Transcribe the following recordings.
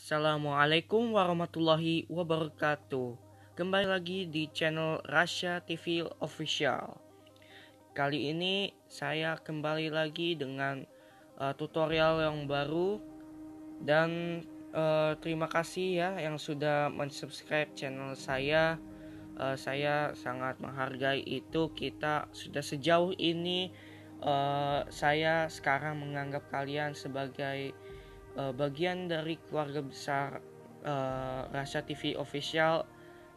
Assalamualaikum warahmatullahi wabarakatuh. Kembali lagi di channel Rasya TV Official. Kali ini saya kembali lagi dengan tutorial yang baru. Dan terima kasih ya yang sudah mensubscribe channel saya. Saya sangat menghargai itu. Kita sudah sejauh ini, saya sekarang menganggap kalian sebagai bagian dari keluarga besar Rasya TV Official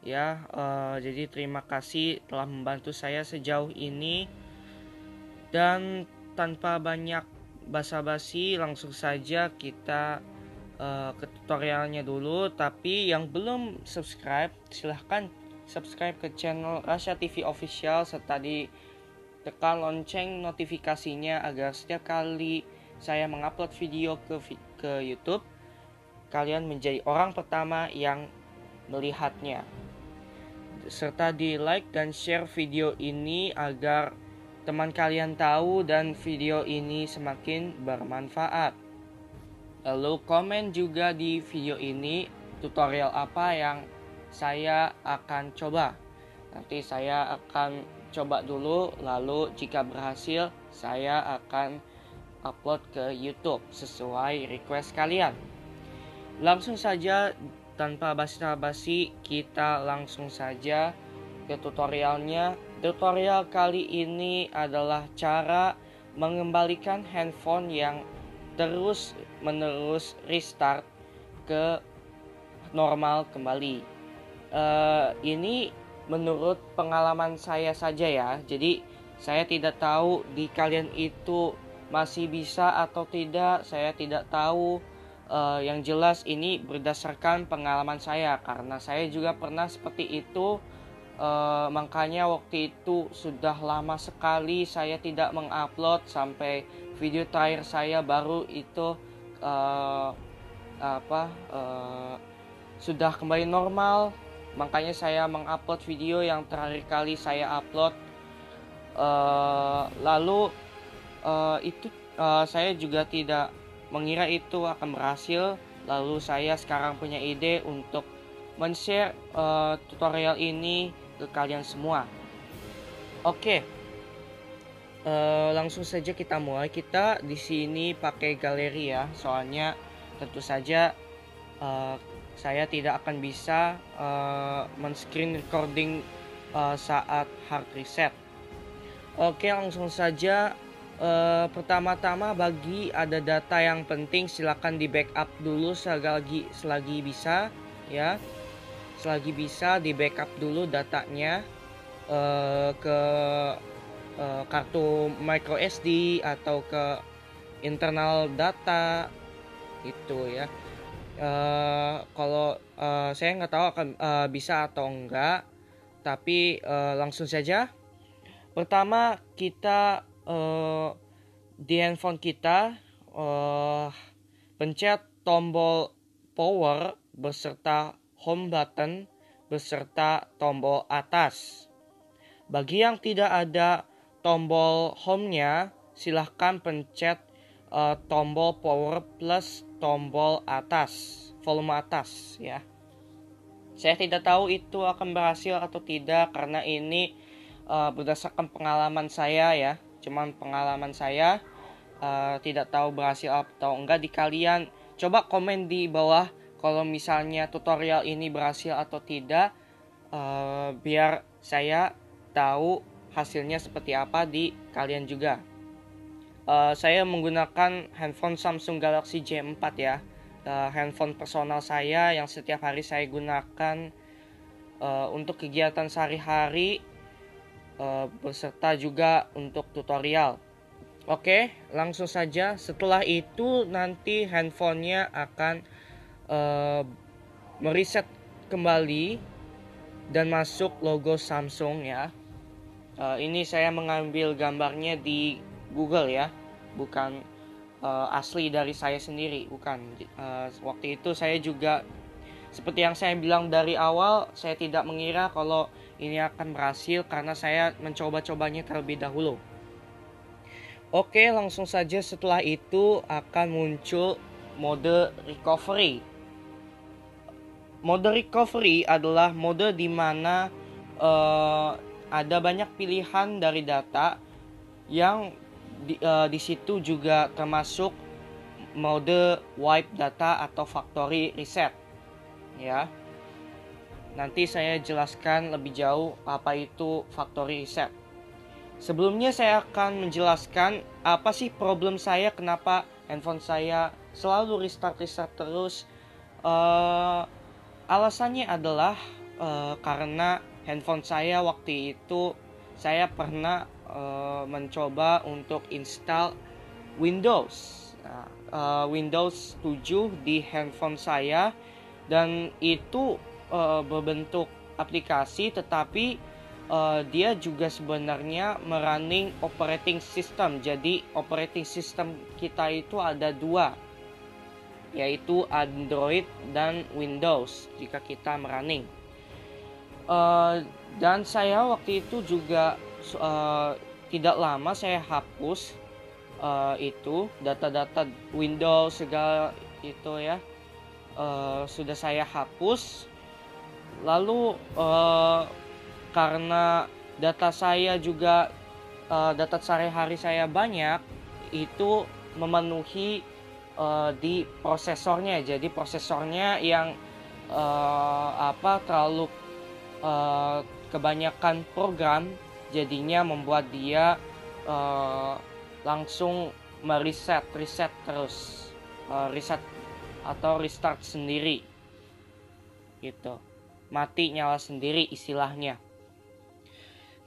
ya. Jadi terima kasih telah membantu saya sejauh ini. Dan tanpa banyak basa-basi, langsung saja kita ke tutorialnya dulu. Tapi yang belum subscribe, silahkan subscribe ke channel Rasya TV Official serta ditekan lonceng notifikasinya agar setiap kali saya mengupload video ke YouTube, kalian menjadi orang pertama yang melihatnya. Serta di like dan share video ini agar teman kalian tahu dan video ini semakin bermanfaat. Lalu komen juga di video ini tutorial apa yang saya akan coba. Nanti saya akan coba dulu, lalu jika berhasil saya akan upload ke YouTube sesuai request kalian. Langsung saja tanpa basa-basi, kita langsung saja ke tutorialnya. Tutorial kali ini adalah cara mengembalikan handphone yang terus-menerus restart ke normal kembali. Ini menurut pengalaman saya saja ya. Jadi saya tidak tahu di kalian itu masih bisa atau tidak, saya tidak tahu. Yang jelas ini berdasarkan pengalaman saya, karena saya juga pernah seperti itu. Makanya waktu itu sudah lama sekali saya tidak mengupload, sampai video terakhir saya baru itu sudah kembali normal. Makanya saya mengupload video yang terakhir kali saya upload. Lalu saya juga tidak mengira itu akan berhasil. Lalu saya sekarang punya ide untuk men-share tutorial ini ke kalian semua. Oke, langsung saja kita mulai. Kita di sini pakai galeri ya, soalnya tentu saja saya tidak akan bisa men-screen recording saat hard reset. Oke, langsung saja. Pertama-tama, bagi ada data yang penting, silakan di backup dulu selagi bisa ya. Selagi bisa di backup dulu datanya ke kartu micro SD atau ke internal data itu ya. Kalau saya nggak tahu akan bisa atau enggak, tapi langsung saja. Pertama, kita di handphone kita pencet tombol power beserta home button beserta tombol atas. Bagi yang tidak ada tombol home-nya, silahkan pencet tombol power plus tombol atas, volume atas ya. Saya tidak tahu itu akan berhasil atau tidak, karena ini berdasarkan pengalaman saya ya. Cuman pengalaman saya, tidak tahu berhasil atau enggak. Di kalian coba komen di bawah kalau misalnya tutorial ini berhasil atau tidak, biar saya tahu hasilnya seperti apa di kalian juga. Saya menggunakan handphone Samsung Galaxy J4 ya, handphone personal saya yang setiap hari saya gunakan untuk kegiatan sehari-hari, beserta juga untuk tutorial. Oke, langsung saja. Setelah itu nanti handphonenya akan mereset kembali dan masuk logo Samsung ya. Ini saya mengambil gambarnya di Google ya, bukan asli dari saya sendiri, bukan. Waktu itu saya juga, seperti yang saya bilang dari awal, saya tidak mengira kalau ini akan berhasil karena saya mencoba-cobanya terlebih dahulu. Oke, langsung saja. Setelah itu akan muncul mode recovery. Mode recovery adalah mode di mana ada banyak pilihan dari data yang di situ juga termasuk mode wipe data atau factory reset, ya. Nanti saya jelaskan lebih jauh apa itu factory reset. Sebelumnya saya akan menjelaskan apa sih problem saya, kenapa handphone saya selalu restart terus. Alasannya adalah karena handphone saya waktu itu saya pernah mencoba untuk install Windows. Windows 7 di handphone saya, dan itu berbentuk aplikasi, tetapi dia juga sebenarnya merunning operating system. Jadi operating system kita itu ada dua, yaitu Android dan Windows jika kita merunning. Dan saya waktu itu juga tidak lama saya hapus itu data-data Windows segala itu ya, sudah saya hapus. Lalu karena data saya juga data sehari-hari saya banyak, itu memenuhi di prosesornya. Jadi prosesornya yang terlalu kebanyakan program, jadinya membuat dia langsung reset terus, reset atau restart sendiri gitu, mati nyala sendiri istilahnya.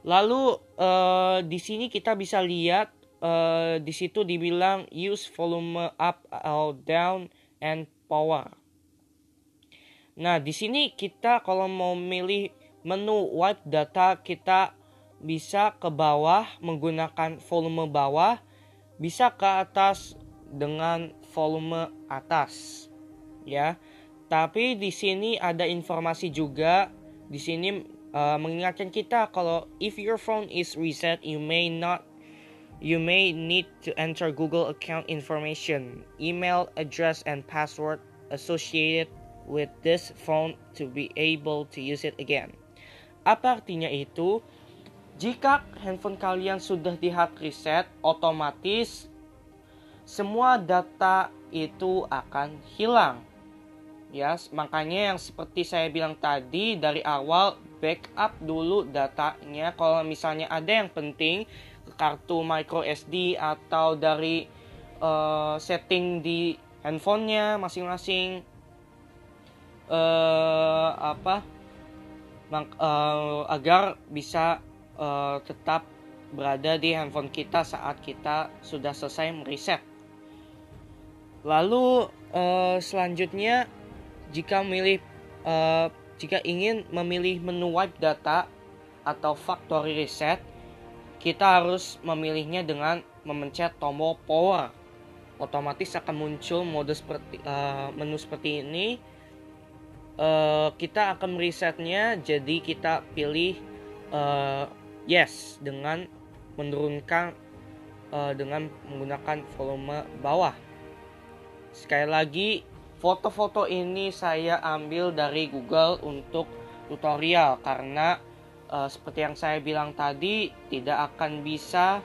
Lalu di sini kita bisa lihat di situ dibilang use volume up or down and power. Nah, di sini kita kalau mau milih menu wipe data, kita bisa ke bawah menggunakan volume bawah, bisa ke atas dengan volume atas, ya. Tapi di sini ada informasi juga. Di sini mengingatkan kita kalau if your phone is reset, you may need to enter Google account information, email address and password associated with this phone to be able to use it again. Apa artinya itu? Jika handphone kalian sudah di hard reset, otomatis semua data itu akan hilang. Ya, makanya yang seperti saya bilang tadi dari awal, backup dulu datanya. Kalau misalnya ada yang penting, ke kartu micro SD atau dari setting di handphonenya masing-masing, agar bisa tetap berada di handphone kita saat kita sudah selesai mereset. Lalu selanjutnya jika ingin memilih menu wipe data atau factory reset, kita harus memilihnya dengan memencet tombol power. Otomatis akan muncul menu seperti ini. Kita akan meresetnya, jadi kita pilih yes dengan menurunkan dengan menggunakan volume bawah. Sekali lagi, foto-foto ini saya ambil dari Google untuk tutorial, karena seperti yang saya bilang tadi, tidak akan bisa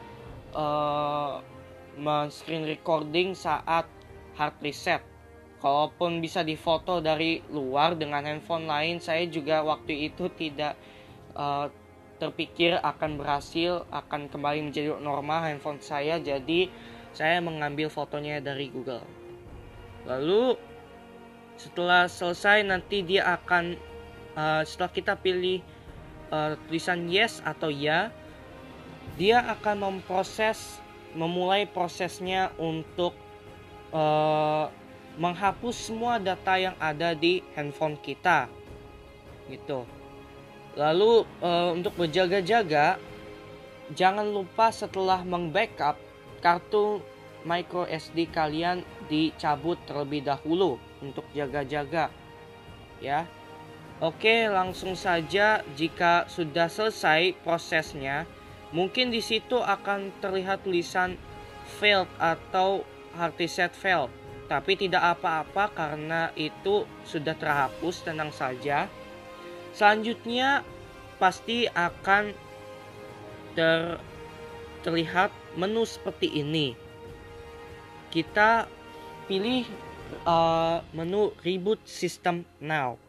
screen recording saat hard reset. Kalaupun bisa difoto dari luar dengan handphone lain, saya juga waktu itu tidak terpikir akan berhasil, akan kembali menjadi normal handphone saya. Jadi saya mengambil fotonya dari Google. Lalu setelah selesai, nanti dia akan setelah kita pilih tulisan yes atau ya, dia akan memulai prosesnya untuk menghapus semua data yang ada di handphone kita gitu. Lalu untuk berjaga-jaga, jangan lupa setelah meng-backup, kartu micro SD kalian dicabut terlebih dahulu untuk jaga-jaga ya. Oke, langsung saja. Jika sudah selesai prosesnya, mungkin di situ akan terlihat tulisan failed atau hard reset failed. tapi tidak apa-apa karena itu sudah terhapus, tenang saja. Selanjutnya pasti akan terlihat menu seperti ini. Kita pilih menu Reboot System Now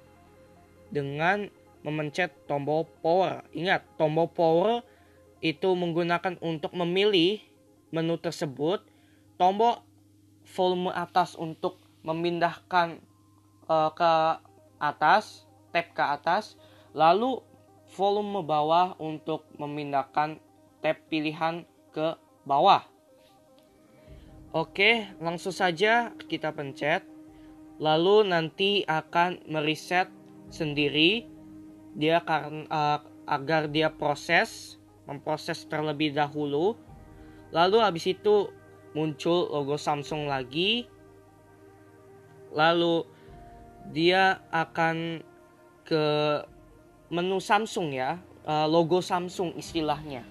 dengan memencet tombol power. Ingat, tombol power itu menggunakan untuk memilih menu tersebut, tombol volume atas untuk memindahkan ke atas, tab ke atas, lalu volume bawah untuk memindahkan tab pilihan ke bawah. Oke, langsung saja kita pencet. Lalu nanti akan mereset sendiri dia agar dia memproses terlebih dahulu. Lalu habis itu muncul logo Samsung lagi. Lalu dia akan ke menu Samsung ya, logo Samsung istilahnya.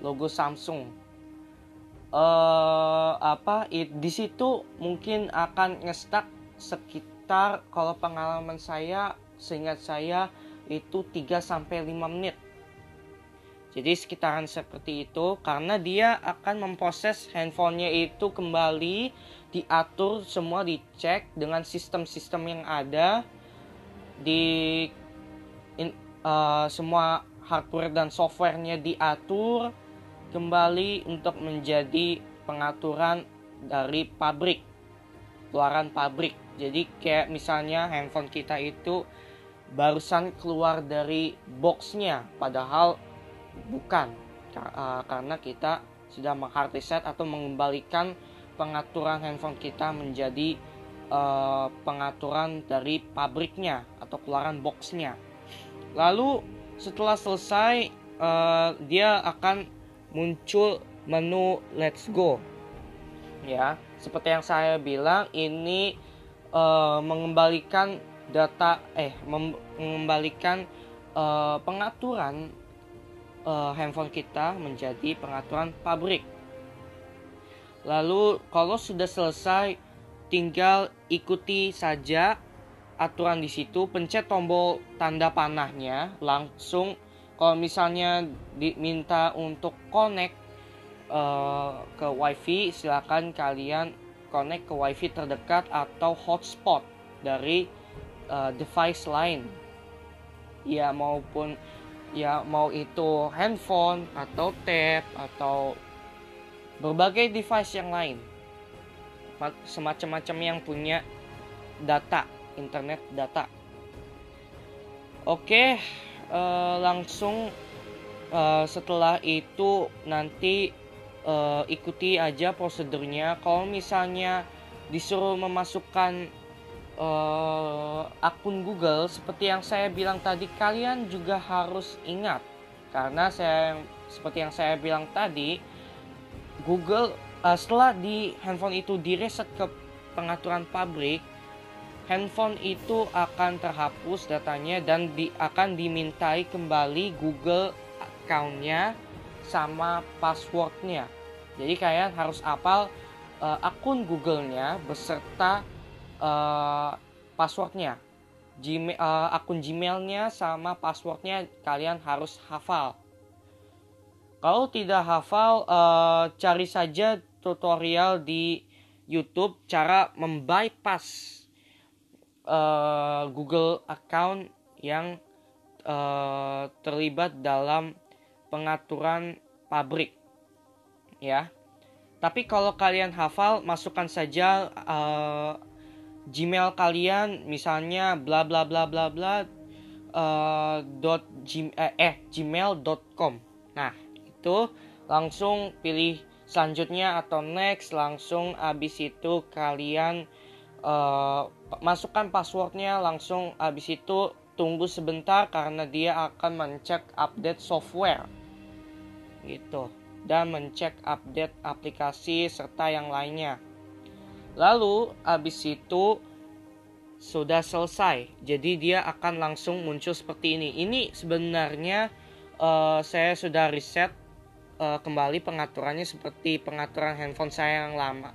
Logo Samsung. Di situ mungkin akan nge-stuck sekitar, kalau pengalaman saya, seingat saya itu 3-5 menit. Jadi sekitaran seperti itu, karena dia akan memproses handphonenya itu kembali, diatur semua, dicek dengan sistem-sistem yang ada semua hardware dan softwarenya diatur kembali untuk menjadi pengaturan dari pabrik, keluaran pabrik. Jadi kayak misalnya handphone kita itu barusan keluar dari boxnya, padahal bukan, karena kita sudah menghard reset atau mengembalikan pengaturan handphone kita menjadi pengaturan dari pabriknya atau keluaran boxnya. Lalu setelah selesai, dia akan muncul menu Let's Go. Ya, seperti yang saya bilang, ini mengembalikan pengaturan handphone kita menjadi pengaturan pabrik. Lalu kalau sudah selesai, tinggal ikuti saja aturan di situ, pencet tombol tanda panahnya, langsung kalau misalnya diminta untuk connect ke wifi, silakan kalian connect ke wifi terdekat atau hotspot dari device lain. Ya maupun mau itu handphone atau tab atau berbagai device yang lain, semacam-macam yang punya data, internet data. Oke, langsung setelah itu nanti ikuti aja prosedurnya. Kalau misalnya disuruh memasukkan akun Google seperti yang saya bilang tadi, kalian juga harus ingat, karena seperti yang saya bilang tadi, Google setelah di handphone itu direset ke pengaturan pabrik, handphone itu akan terhapus datanya dan akan dimintai kembali Google account-nya sama password-nya. Jadi kalian harus hafal akun Google-nya beserta password-nya. Akun Gmail-nya sama password-nya kalian harus hafal. Kalau tidak hafal, cari saja tutorial di YouTube cara membypass Google account yang terlibat dalam pengaturan pabrik, ya. Tapi kalau kalian hafal, masukkan saja Gmail kalian, misalnya bla bla bla bla bla gmail.com. Nah, itu langsung pilih selanjutnya atau next, langsung abis itu kalian masukkan passwordnya, langsung abis itu tunggu sebentar karena dia akan mencek update software gitu dan mencek update aplikasi serta yang lainnya. Lalu abis itu sudah selesai, jadi dia akan langsung muncul seperti ini. Ini sebenarnya saya sudah reset kembali pengaturannya seperti pengaturan handphone saya yang lama,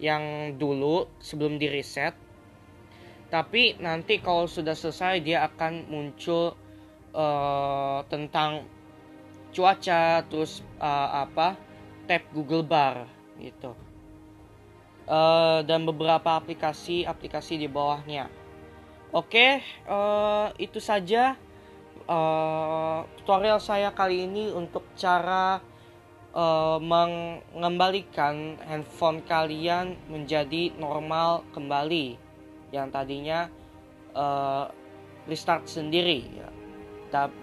yang dulu sebelum di reset. Tapi nanti kalau sudah selesai dia akan muncul tentang cuaca, terus tab Google Bar gitu. Dan beberapa aplikasi di bawahnya. Oke, itu saja tutorial saya kali ini untuk cara mengembalikan handphone kalian menjadi normal kembali, yang tadinya restart sendiri ya.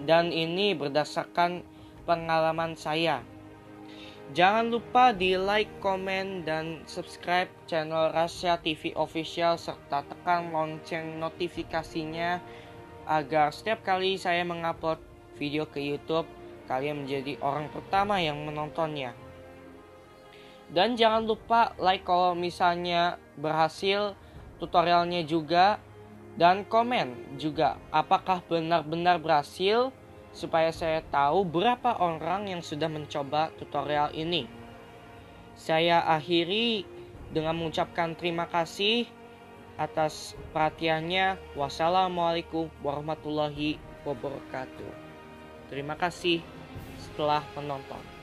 Dan ini berdasarkan pengalaman saya. Jangan lupa di like, komen, dan subscribe channel Rasya TV Official serta tekan lonceng notifikasinya agar setiap kali saya mengupload video ke YouTube kalian menjadi orang pertama yang menontonnya. Dan jangan lupa like kalau misalnya berhasil tutorialnya juga, dan komen juga apakah benar-benar berhasil supaya saya tahu berapa orang yang sudah mencoba tutorial ini. Saya akhiri dengan mengucapkan terima kasih atas perhatiannya. Wassalamualaikum warahmatullahi wabarakatuh. Terima kasih setelah menonton.